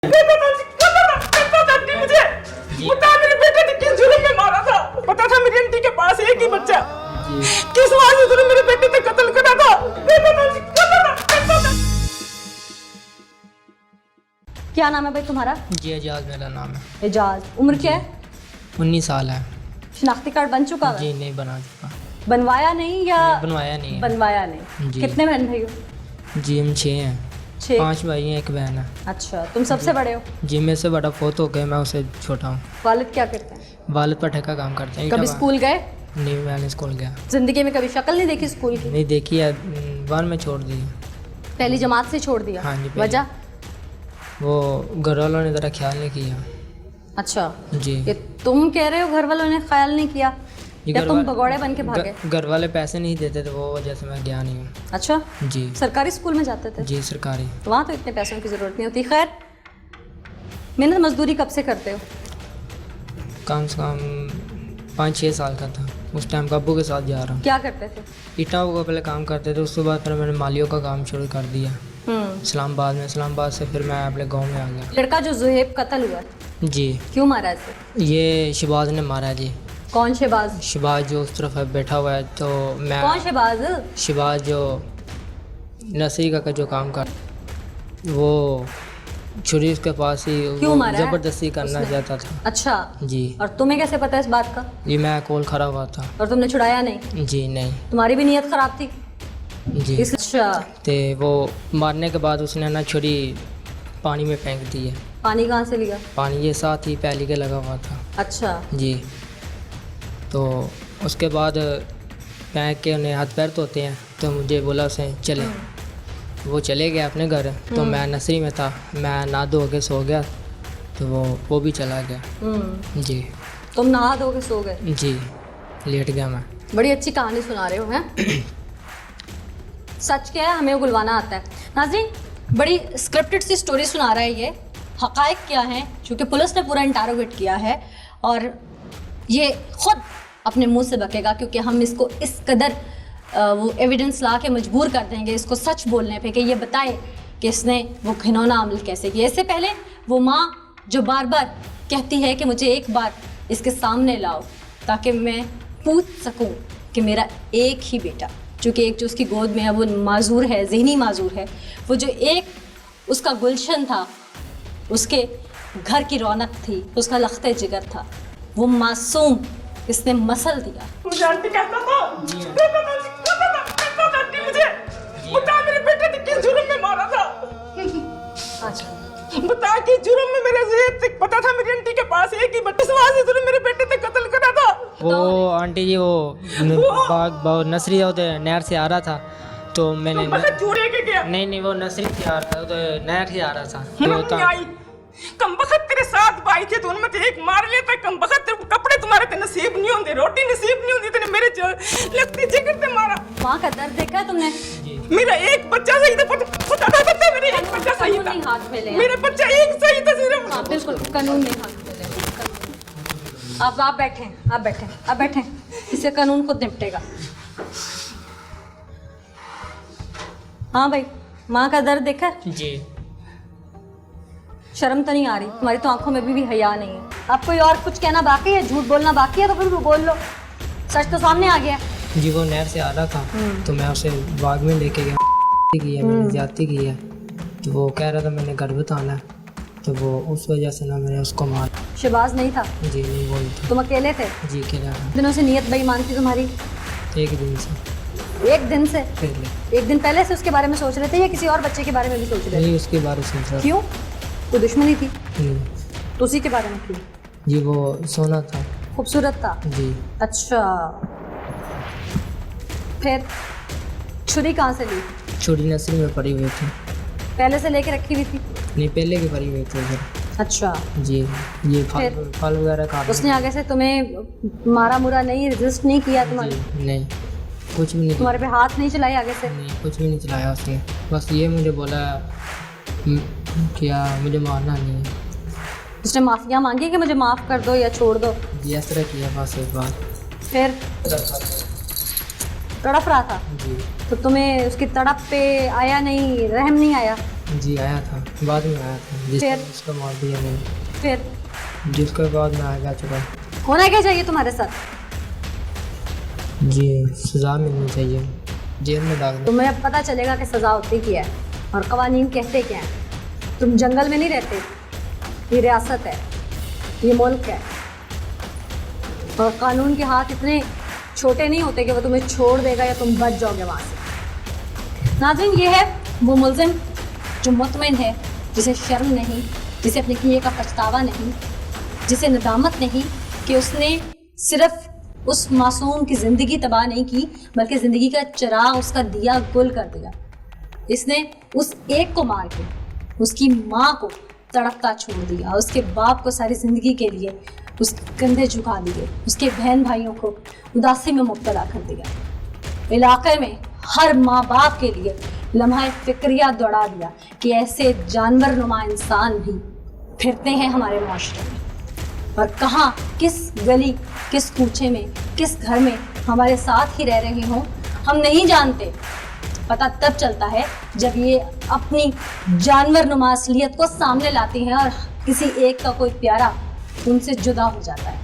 मुझे बता, मेरे बेटे ने किस जुर्म में मारा था? पता था मेरी आंटी के पास एक ही बच्चा, किस वजह से तूने मेरे बेटे ने कत्ल करा था? क्या नाम है भाई तुम्हारा? जी एजाज मेरा नाम है। एजाज। उम्र क्या है? 19 साल है। शिनाख्ती कार्ड बन चुका है? जी नहीं बना चुका। बनवाया नहीं या? बनवाया नहीं है। बनवाया नहीं। जी। कितने बहन भाई हो? जी हम 6 हैं। 6। 5 भाई हैं, 1 बहन है। अच्छा, तुम सबसे बड़े हो? जी मेरे से बड़ा फोत हो गया, मैं उससे छोटा हूँ। वालिद क्या करते हैं? वालिद पर ठेका काम करते हैं। कभी स्कूल गए? नहीं, मैंने स्कूल गया जिंदगी में कभी शक्ल नहीं देखी स्कूल की? नहीं देखी है, 1 में छोड़ दी। पहली जमात से छोड़ दिया? हाँ जी, पहली। वजह? वो घर वालों ने ज़रा ख्याल नहीं किया। अच्छा, जी। ये तुम कह रहे हो घर वालों ने ख्याल नहीं किया या तुम भगौड़े बन के भागे? घर वाले पैसे नहीं देते थे, वो वजह से मैं गया नहीं हूँ। अच्छा, जी। सरकारी स्कूल में जाते थे? जी सरकारी। तो वहाँ तो इतने पैसों की ज़रूरत नहीं होती। खैर, मेहनत मजदूरी कब से करते हो? कम से कम 5-6 साल का था उस टाइम, अब्बू के साथ जा रहा हूँ। क्या करते थे? ईटाओं का पहले काम करते थे, उसके बाद फिर मैंने मालियों का काम शुरू कर दिया इस्लामाबाद में। इस्लामाबाद से फिर मैं अपने गांव में आ गया। लड़का जो जुहेब कत्ल हुआ, जी। क्यों मारा इसे? ये शहबाज ने मारा है जी। कौन शहबाज? शहबाज जो उस तरफ है बैठा हुआ है, तो मैं कौन शहबाज? शहबाज जो नसरी का जो काम कर, वो छुरी उसके पास ही, क्यों वो मारा है ज़बरदस्ती करना उसने? चाहता था। अच्छा, जी। और तुम्हें कैसे पता इस बात का? ये मैं कोल खड़ा हुआ था। और तुमने छुड़ाया नहीं? जी नहीं। तुम्हारी भी नीयत खराब थी जी। अच्छा, तो वो मारने के बाद उसने ना छुरी पानी में फेंक दी है। पानी कहाँ से लिया? पानी ये साथ ही पहली के लगा हुआ था। अच्छा। जी। तो उसके बाद फेंक के उन्हें हाथ पैर धोते हैं, तो मुझे बोला उसे चले। वो चले गए अपने घर, तो मैं नसरी में था, मैं नहा धो के सो गया, तो वो भी चला गया। जी। तुम नहा धो के सो गए? जी लेट गया मैं। बड़ी अच्छी कहानी सुना रहे हो हैं। सच क्या है, हमें गुलवाना आता है। नाज़रीन, बड़ी स्क्रिप्टेड सी स्टोरी सुना रहा है ये। हक़ाइक़ क्या हैं, क्योंकि पुलिस ने पूरा इंटरोगेट किया है और ये खुद अपने मुंह से बकेगा, क्योंकि हम इसको इस कदर वो एविडेंस ला के मजबूर कर देंगे इसको सच बोलने पे कि ये बताए कि इसने वो घिनौना अमल कैसे किया। इससे पहले वो माँ जो बार बार कहती है कि मुझे एक बार इसके सामने लाओ ताकि मैं पूछ सकूं कि मेरा एक ही बेटा, चूँकि एक जो उसकी गोद में है वो माजूर है, ज़हनी माजूर है, वो जो एक उसका गुलशन था, उसके घर की रौनक थी, उसका लख्ते जिगर था, वो मासूम इसने मसल दिया। मुझे आंटी कहता था मुझे बता, मेरे बेटे ने किस जुर्म में मारा था? अच्छा, बता कि जुर्म में मेरे ज़ेब से पता था मेरी आंटी के पास एक ही बच्चा, इस वजह से तूने मेरे बेटे ने कत्ल करा था? वो आंटी जी वो नसरी होते नहर से आ रहा था, तो मैंने चूड़े के गया? नहीं वो नसरी से आ रहा था, तो नहर से आ रहा था। तो आई कम बखत तेरे साथ भाई थे, तो उनमें से एक मार लेता। कम बखत तेरे कपड़े तुम्हारे ते नसीब नहीं होंगे, रोटी नसीब नहीं होंदी, तेने मेरे लगती जिगर ते मारा। वहाँ का दर्द देखा है तुमने? मेरा एक बच्चा सही था, पता था मेरा एक बच्चा सही था, कानून हाथ में ले। मेरा बच्चा एक सही था सिर्फ। हाँ बिल्कुल, कानून नहीं हाथ में ले। अब आप बैठें, इससे कानून खुद निपटेगा। हाँ भाई, माँ का दर्द देखा है? जी। शर्म तो नहीं आ रही? तुम्हारी तो आंखों में भी हया नहीं है। अब कोई और कुछ कहना बाकी है, झूठ बोलना बाकी है, तो फिर बोल लो, सच तो सामने आ गया। जी वो नहर से आ रहा था, तो मैं उसे बाग में लेके गया, मैंने ज्यादती की है, तो वो कह रहा था मैंने घर बताना है, तो वो उस वजह से ना मैंने उसको मारा। शहबाज नहीं था? जी नहीं वो नहीं था। तुम अकेले थे? जी अकेला था। दिनों से नीयत बेईमान थी तुम्हारी? एक दिन से। एक दिन से? पहले। एक दिन पहले से उसके बारे में सोच रहे थे या किसी और बच्चे के बारे में भी सोच रहे थे? नहीं उसके बारे में सोच रहा था। क्यों, कोई दुश्मनी थी? नहीं। तो उसी के बारे में क्यों? जी वो सोना था। खूबसूरत था? जी। अच्छा, फिर छुरी कहाँ से ली? छोटी नसरी में पड़ी हुई थी। पहले से लेके रखी हुई थी? नहीं पहले की पड़ी हुई थी उधर। अच्छा। जी। ये फल वगैरह खा। उसने आगे से तुम्हें मारा मुरा नहीं, रेजिस्ट नहीं किया तुम्हारे? नहीं कुछ भी नहीं। तुम्हारे पे हाथ नहीं चलाए आगे से? नहीं कुछ भी नहीं चलाया उसने, बस ये मुझे बोला क्या मुझे मारना नहीं है। उसने माफिया मांगी कि मुझे माफ़ कर दो या छोड़ दो? जी इस तरह किया बस एक बार। फिर तड़प रहा था? जी। तो तुम्हें उसकी तड़प पे आया नहीं, रहम नहीं आया? जी आया था, बाद में आया था, फिर? जिसको मार दिया मैंने, फिर जिसके बाद मैं आ गया चुका। होना क्या चाहिए तुम्हारे साथ? जी सज़ा मिलनी चाहिए, जेल में डाल दो। तुम्हें अब पता चलेगा कि सज़ा होती क्या है और कवानीन कहते क्या हैं। तुम जंगल में नहीं रहते, ये रियासत है, ये मुल्क है, और कानून के हाथ इतने छोटे नहीं होते कि वो तुम्हें छोड़ देगा या तुम बच जाओगे वहाँ से। नाज़रीन, ये है वो मुल्ज़िम जो मुतमिन है, जिसे शर्म नहीं, जिसे अपने किए का पछतावा नहीं, जिसे नदामत नहीं कि उसने सिर्फ उस मासूम की ज़िंदगी तबाह नहीं की, बल्कि ज़िंदगी का चिराग, उसका दिया गुल कर दिया। इसने उस एक को मार के उसकी माँ को तड़पता छोड़ दिया, उसके बाप को सारी ज़िंदगी के लिए उसके कंधे झुका दिए, उसके बहन भाइयों को उदासी में मुब्तला कर दिया। इलाके में हर माँ बाप के लिए लम्हा फिक्रिया दौड़ा दिया कि ऐसे जानवर नुमा इंसान भी फिरते हैं हमारे माशरे में, और कहाँ, किस गली, किस कूचे में, किस घर में हमारे साथ ही रह रहे हों हम नहीं जानते। पता तब चलता है जब ये अपनी जानवर नुमा असलियत को सामने लाती हैं और किसी एक का कोई प्यारा उनसे जुदा हो जाता है,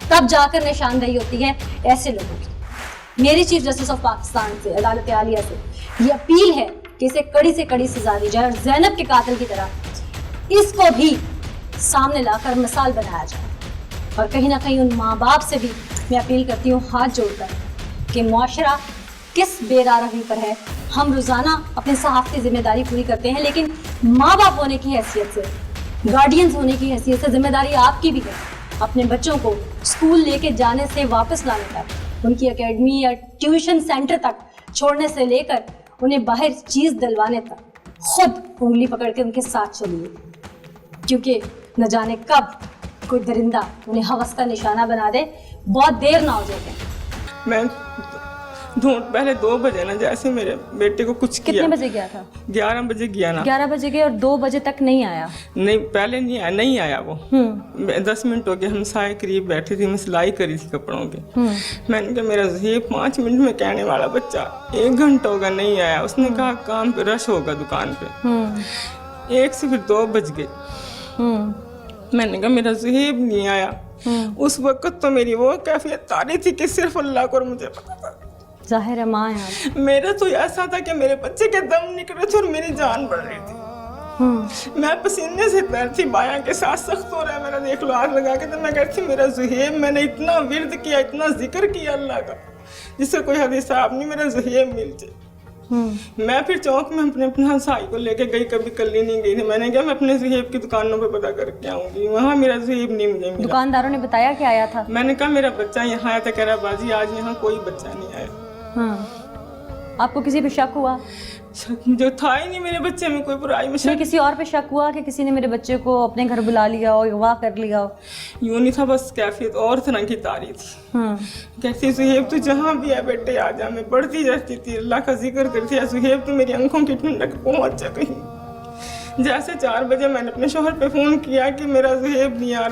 तब जाकर निशानदेही होती है ऐसे लोगों की। मेरी चीफ जस्टिस ऑफ पाकिस्तान से, अदालत आलिया से ये अपील है कि इसे कड़ी से कड़ी सजा दी जाए और ज़ैनब के कातिल की तरह इसको भी सामने लाकर मिसाल बनाया जाए। और कहीं ना कहीं उन माँ बाप से भी मैं अपील करती हूँ हाथ जोड़कर कि मुआशरा किस बेरारवी पर है। हम रोज़ाना अपनी सहाफ़ती जिम्मेदारी पूरी करते हैं, लेकिन माँ बाप होने की हैसियत से, गार्डियंस होने की हैसियत से जिम्मेदारी आपकी भी है अपने बच्चों को स्कूल लेके जाने से वापस लाने तक, उनकी एकेडमी या ट्यूशन सेंटर तक छोड़ने से लेकर उन्हें बाहर चीज़ दिलवाने तक खुद उंगली पकड़ के उनके साथ चलिए, क्योंकि न जाने कब कोई दरिंदा उन्हें हवस का निशाना बना दे, बहुत देर ना हो जाए। मैं पहले 2 बजे ना जैसे मेरे बेटे को कुछ किया। कितने बजे गया था? 11 बजे गया ना। 11 बजे गए और 2 बजे तक नहीं आया? नहीं, पहले नहीं आया वो। 10 मिनट हो गए, हम साए करीब बैठे थे, मैं सिलाई करी थी कपड़ों की। मैंने कहा मेरा ये 5 मिनट में कहने वाला बच्चा 1 घंटा होगा नहीं आया। उसने कहा काम पे रश होगा दुकान पे। 1 से फिर 2 बज गए। मैंने कहा मेरा ज़ुहैब नहीं आया। उस वक्त तो मेरी वो कैफियत तारी थी कि सिर्फ अल्लाह को और मुझे पता था। जाहिर है माँ है। मेरा तो ऐसा था कि मेरे बच्चे के दम निकले थे और मेरी जान बढ़ रही थी। मैं पसीने से तैर थी, बायां के साथ सख्त हो रहा है मेरा, देख लो आग लगा के। तो मैं कहती मेरा ज़ुहैब, मैंने इतना विर्द किया, इतना जिक्र किया अल्लाह का, जिससे कोई हदीस साहब नहीं मेरा ज़ुहैब मिल जाए। मैं फिर चौक में अपने हंसाई को लेके गई, कभी कल्ली नहीं गई थी। मैंने कहा मैं अपने ज़ुहैब की दुकानों पे पता करके आऊँगी, वहाँ मेरा ज़ुहैब नहीं मुझे मिला। दुकानदारों ने बताया कि आया था? मैंने कहा मेरा बच्चा यहाँ आया था, कह रहा बाजी आज यहाँ कोई बच्चा नहीं आया। आपको किसी पे शक हुआ? जो था ही नहीं मेरे बच्चे में कोई बुराई में शक। किसी और पे शक हुआ कि किसी ने मेरे बच्चे को अपने घर बुला लिया हो, अगवा कर लिया हो? यूँ नहीं था, बस कैफियत और तरह की तारी थी। कहती ज़ुहैब तू जहाँ भी है बेटे आ जा। मैं पढ़ती रहती थी, अल्लाह का जिक्र करती है। ज़ुहैब तो मेरी आंखों की ठंडक पहुँच जा कहीं। जैसे 4 बजे मैंने अपने शोहर पे फ़ोन किया कि मेरा ज़ुहैब नहीं आ रहा।